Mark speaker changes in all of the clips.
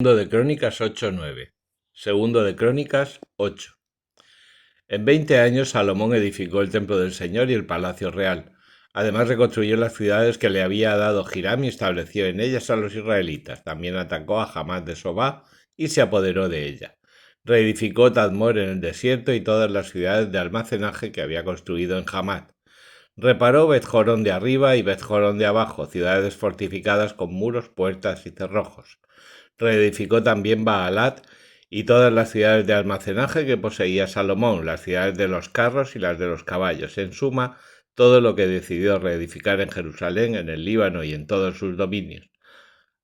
Speaker 1: Segundo de Crónicas 8:9. Segundo de Crónicas 8. En 20 años Salomón edificó el templo del Señor y el palacio real. Además reconstruyó las ciudades que le había dado Hiram y estableció en ellas a los israelitas. También atacó a Hamath de Sobá y se apoderó de ella. Reedificó Tadmor en el desierto y todas las ciudades de almacenaje que había construido en Hamath. Reparó Bet-Jorón de arriba y Bet-Jorón de abajo, ciudades fortificadas con muros, puertas y cerrojos. Reedificó también Baalat y todas las ciudades de almacenaje que poseía Salomón, las ciudades de los carros y las de los caballos. En suma, todo lo que decidió reedificar en Jerusalén, en el Líbano y en todos sus dominios.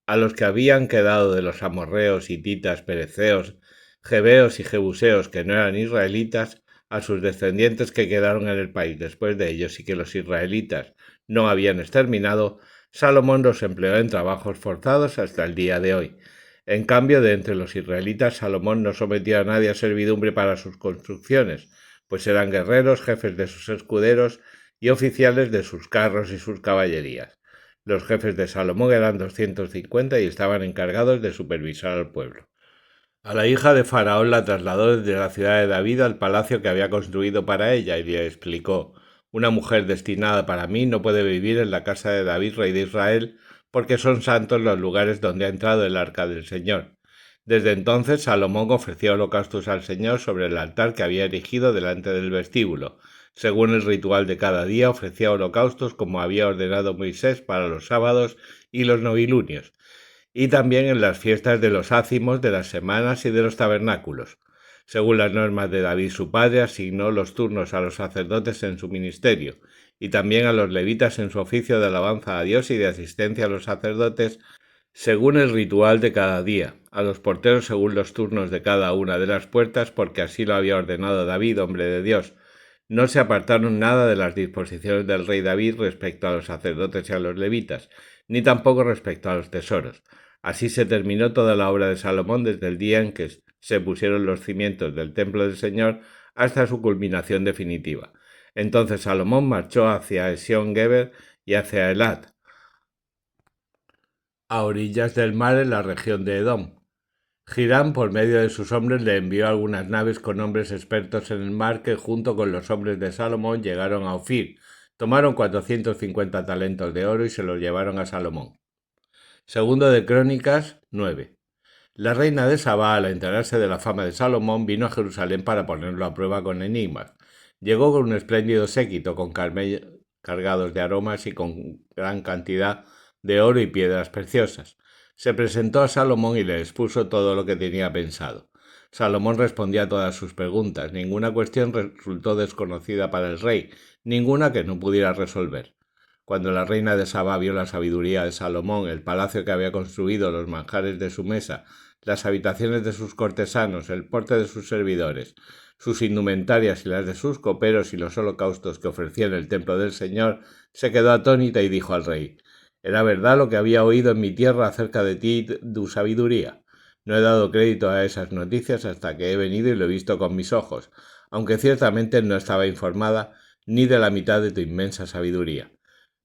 Speaker 1: A los que habían quedado de los amorreos, hititas, pereceos, jebeos y jebuseos que no eran israelitas, a sus descendientes que quedaron en el país después de ellos y que los israelitas no habían exterminado, Salomón los empleó en trabajos forzados hasta el día de hoy. En cambio, de entre los israelitas, Salomón no sometió a nadie a servidumbre para sus construcciones, pues eran guerreros, jefes de sus escuderos y oficiales de sus carros y sus caballerías. Los jefes de Salomón eran 250 y estaban encargados de supervisar al pueblo. A la hija de Faraón la trasladó desde la ciudad de David al palacio que había construido para ella y le explicó: una mujer destinada para mí no puede vivir en la casa de David, rey de Israel, porque son santos los lugares donde ha entrado el arca del Señor. Desde entonces Salomón ofreció holocaustos al Señor sobre el altar que había erigido delante del vestíbulo. Según el ritual de cada día, ofrecía holocaustos como había ordenado Moisés para los sábados y los novilunios, y también en las fiestas de los ácimos, de las semanas y de los tabernáculos. Según las normas de David su padre, asignó los turnos a los sacerdotes en su ministerio, y también a los levitas en su oficio de alabanza a Dios y de asistencia a los sacerdotes, según el ritual de cada día, a los porteros según los turnos de cada una de las puertas, porque así lo había ordenado David, hombre de Dios. No se apartaron nada de las disposiciones del rey David respecto a los sacerdotes y a los levitas, ni tampoco respecto a los tesoros. Así se terminó toda la obra de Salomón desde el día en que se pusieron los cimientos del templo del Señor hasta su culminación definitiva. Entonces Salomón marchó hacia Esión-Geber y hacia Elat, a orillas del mar en la región de Edom. Hiram, por medio de sus hombres, le envió algunas naves con hombres expertos en el mar que, junto con los hombres de Salomón, llegaron a Ofir. Tomaron 450 talentos de oro y se los llevaron a Salomón. Segundo de Crónicas 9. La reina de Sabá, al enterarse de la fama de Salomón, vino a Jerusalén para ponerlo a prueba con enigmas. Llegó con un espléndido séquito, con camellos cargados de aromas y con gran cantidad de oro y piedras preciosas. Se presentó a Salomón y le expuso todo lo que tenía pensado. Salomón respondía a todas sus preguntas. Ninguna cuestión resultó desconocida para el rey, ninguna que no pudiera resolver. Cuando la reina de Sabá vio la sabiduría de Salomón, el palacio que había construido, los manjares de su mesa, las habitaciones de sus cortesanos, el porte de sus servidores, sus indumentarias y las de sus coperos y los holocaustos que ofrecía en el templo del Señor, se quedó atónita y dijo al rey: «¿Era verdad lo que había oído en mi tierra acerca de ti y tu sabiduría? No he dado crédito a esas noticias hasta que he venido y lo he visto con mis ojos, aunque ciertamente no estaba informada ni de la mitad de tu inmensa sabiduría.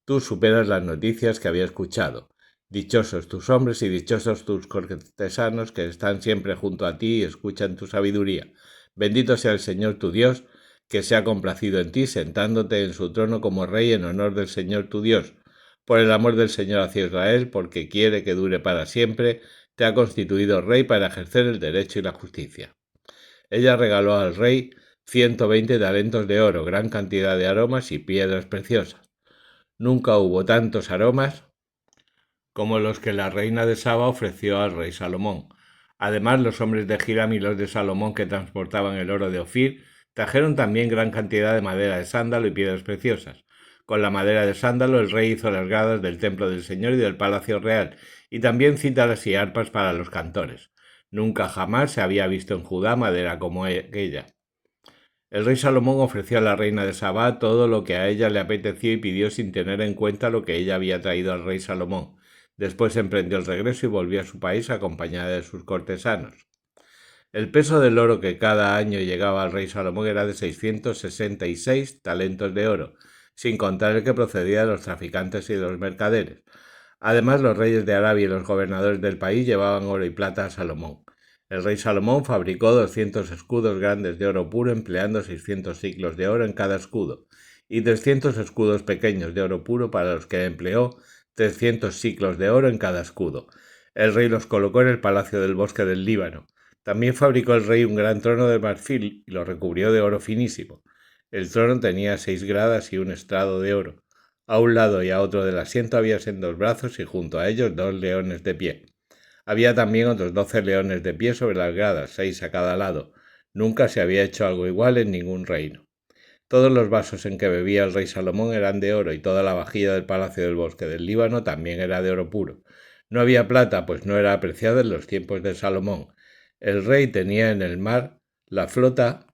Speaker 1: Tú superas las noticias que había escuchado. Dichosos tus hombres y dichosos tus cortesanos que están siempre junto a ti y escuchan tu sabiduría. Bendito sea el Señor tu Dios, que se ha complacido en ti, sentándote en su trono como rey en honor del Señor tu Dios. Por el amor del Señor hacia Israel, porque quiere que dure para siempre, te ha constituido rey para ejercer el derecho y la justicia». Ella regaló al rey 120 talentos de oro, gran cantidad de aromas y piedras preciosas. Nunca hubo tantos aromas como los que la reina de Saba ofreció al rey Salomón. Además, los hombres de Hiram y los de Salomón que transportaban el oro de Ofir trajeron también gran cantidad de madera de sándalo y piedras preciosas. Con la madera de sándalo el rey hizo las gradas del templo del Señor y del palacio real, y también cítaras y arpas para los cantores. Nunca jamás se había visto en Judá madera como aquella. El rey Salomón ofreció a la reina de Sabá todo lo que a ella le apeteció y pidió sin tener en cuenta lo que ella había traído al rey Salomón. Después emprendió el regreso y volvió a su país acompañada de sus cortesanos. El peso del oro que cada año llegaba al rey Salomón era de 666 talentos de oro, sin contar el que procedía de los traficantes y de los mercaderes. Además, los reyes de Arabia y los gobernadores del país llevaban oro y plata a Salomón. El rey Salomón fabricó 200 escudos grandes de oro puro empleando 600 siclos de oro en cada escudo, y 300 escudos pequeños de oro puro para los que empleó 300 siclos de oro en cada escudo. El rey los colocó en el palacio del bosque del Líbano. También fabricó el rey un gran trono de marfil y lo recubrió de oro finísimo. El trono tenía 6 gradas y un estrado de oro. A un lado y a otro del asiento había sendos brazos y junto a ellos 2 leones de pie. Había también otros 12 leones de pie sobre las gradas, 6 a cada lado. Nunca se había hecho algo igual en ningún reino. Todos los vasos en que bebía el rey Salomón eran de oro y toda la vajilla del palacio del bosque del Líbano también era de oro puro. No había plata, pues no era apreciada en los tiempos de Salomón. El rey tenía en el mar la flota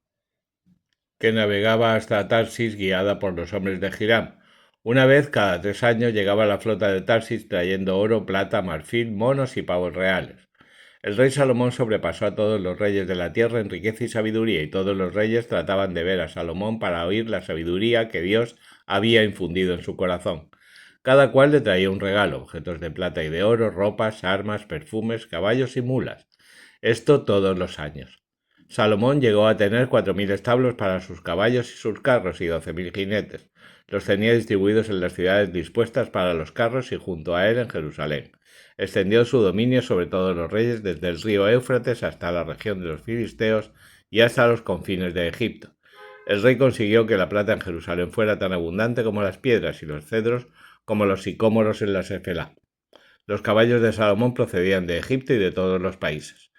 Speaker 1: que navegaba hasta Tarsis guiada por los hombres de Hiram. Una vez cada 3 años llegaba la flota de Tarsis trayendo oro, plata, marfil, monos y pavos reales. El rey Salomón sobrepasó a todos los reyes de la tierra en riqueza y sabiduría, y todos los reyes trataban de ver a Salomón para oír la sabiduría que Dios había infundido en su corazón. Cada cual le traía un regalo, objetos de plata y de oro, ropas, armas, perfumes, caballos y mulas. Esto todos los años. Salomón llegó a tener 4.000 establos para sus caballos y sus carros y 12.000 jinetes. Los tenía distribuidos en las ciudades dispuestas para los carros y junto a él en Jerusalén. Extendió su dominio sobre todos los reyes desde el río Éufrates hasta la región de los filisteos y hasta los confines de Egipto. El rey consiguió que la plata en Jerusalén fuera tan abundante como las piedras y los cedros como los sicómoros en la Sefela. Los caballos de Salomón procedían de Egipto y de todos los países.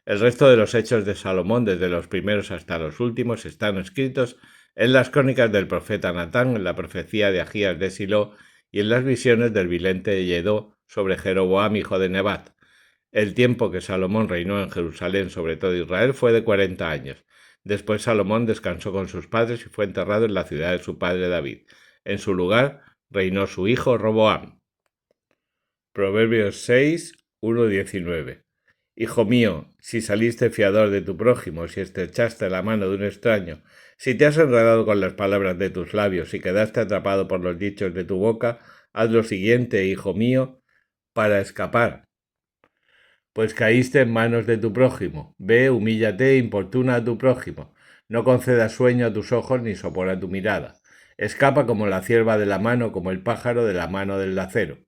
Speaker 1: El resto de los hechos de Salomón, desde los primeros hasta los últimos, están escritos en las crónicas del profeta Natán, en la profecía de Agías de Silo y en las visiones del vidente de Lledó sobre Jeroboam, hijo de Nebat. El tiempo que Salomón reinó en Jerusalén sobre todo Israel fue de 40 años. Después Salomón descansó con sus padres y fue enterrado en la ciudad de su padre David. En su lugar reinó su hijo Roboam. Proverbios 6, 1-19. Hijo mío, si saliste fiador de tu prójimo, si estrechaste la mano de un extraño, si te has enredado con las palabras de tus labios y quedaste atrapado por los dichos de tu boca, haz lo siguiente, hijo mío, para escapar. Pues caíste en manos de tu prójimo. Ve, humíllate e importuna a tu prójimo. No concedas sueño a tus ojos ni sopor a tu mirada. Escapa como la cierva de la mano, como el pájaro de la mano del lacero.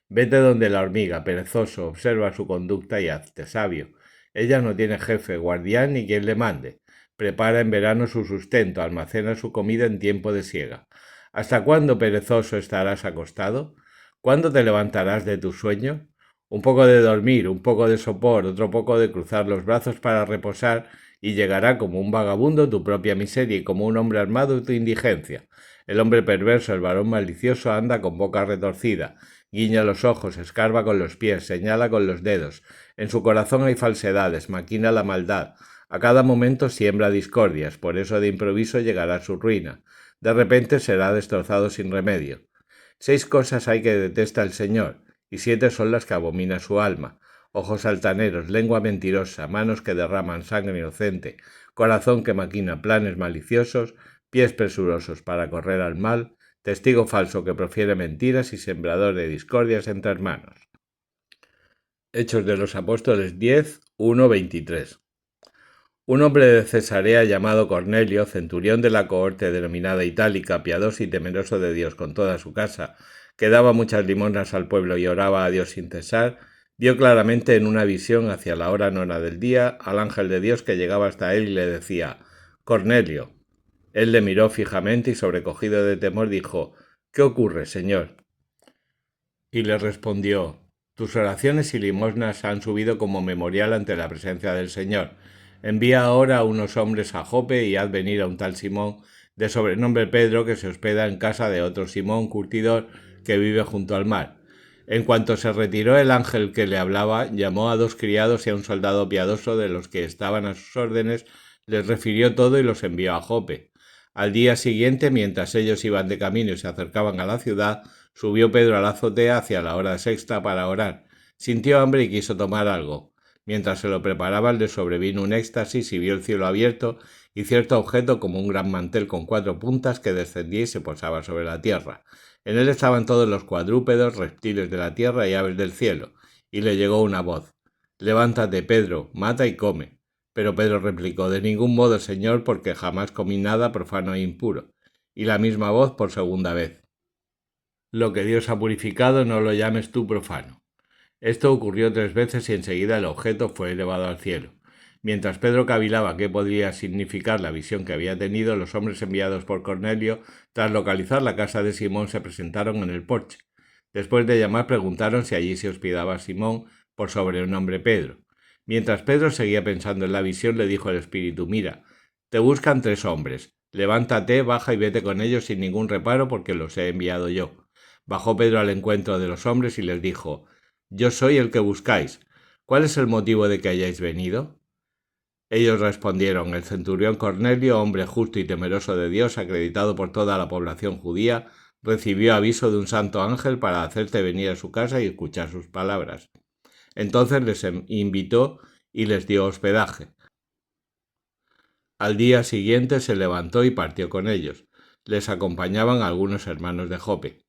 Speaker 1: Vete donde la hormiga, perezoso, observa su conducta y hazte sabio. Ella no tiene jefe, guardián ni quien le mande. Prepara en verano su sustento, almacena su comida en tiempo de siega. ¿Hasta cuándo, perezoso, estarás acostado? ¿Cuándo te levantarás de tu sueño? Un poco de dormir, un poco de sopor, otro poco de cruzar los brazos para reposar, y llegará como un vagabundo tu propia miseria y como un hombre armado tu indigencia. El hombre perverso, el varón malicioso, anda con boca retorcida, guiña los ojos, escarba con los pies, señala con los dedos. En su corazón hay falsedades, maquina la maldad. A cada momento siembra discordias, por eso de improviso llegará su ruina. De repente será destrozado sin remedio. 6 cosas hay que detesta el Señor, y 7 son las que abomina su alma: ojos altaneros, lengua mentirosa, manos que derraman sangre inocente, corazón que maquina planes maliciosos, pies presurosos para correr al mal, testigo falso que profiere mentiras y sembrador de discordias entre hermanos. Hechos de los Apóstoles 10, 1-23. Un hombre de Cesarea llamado Cornelio, centurión de la cohorte denominada Itálica, piadoso y temeroso de Dios con toda su casa, que daba muchas limosnas al pueblo y oraba a Dios sin cesar, vio claramente en una visión hacia la hora 9 del día al ángel de Dios que llegaba hasta él y le decía: Cornelio. Él le miró fijamente y sobrecogido de temor dijo: ¿Qué ocurre, Señor? Y le respondió: Tus oraciones y limosnas han subido como memorial ante la presencia del Señor. Envía ahora a unos hombres a Jope y haz venir a un tal Simón, de sobrenombre Pedro, que se hospeda en casa de otro Simón, curtidor, que vive junto al mar. En cuanto se retiró el ángel que le hablaba, llamó a 2 criados y a un soldado piadoso de los que estaban a sus órdenes, les refirió todo y los envió a Jope. Al día siguiente, mientras ellos iban de camino y se acercaban a la ciudad, subió Pedro a la azotea hacia la hora sexta para orar. Sintió hambre y quiso tomar algo. Mientras se lo preparaban, le sobrevino un éxtasis y vio el cielo abierto y cierto objeto como un gran mantel con 4 puntas que descendía y se posaba sobre la tierra. En él estaban todos los cuadrúpedos, reptiles de la tierra y aves del cielo, y le llegó una voz: «Levántate, Pedro, mata y come». Pero Pedro replicó: «De ningún modo, Señor, porque jamás comí nada profano e impuro». Y la misma voz por segunda vez: «Lo que Dios ha purificado no lo llames tú profano». Esto ocurrió 3 veces y enseguida el objeto fue elevado al cielo. Mientras Pedro cavilaba qué podría significar la visión que había tenido, los hombres enviados por Cornelio, tras localizar la casa de Simón, se presentaron en el porche. Después de llamar, preguntaron si allí se hospedaba Simón, por sobrenombre Pedro. Mientras Pedro seguía pensando en la visión, le dijo el Espíritu: «Mira, te buscan 3 hombres. Levántate, baja y vete con ellos sin ningún reparo, porque los he enviado yo». Bajó Pedro al encuentro de los hombres y les dijo: «Yo soy el que buscáis. ¿Cuál es el motivo de que hayáis venido?». Ellos respondieron: «El centurión Cornelio, hombre justo y temeroso de Dios, acreditado por toda la población judía, recibió aviso de un santo ángel para hacerte venir a su casa y escuchar sus palabras». Entonces les invitó y les dio hospedaje. Al día siguiente se levantó y partió con ellos. Les acompañaban algunos hermanos de Jope.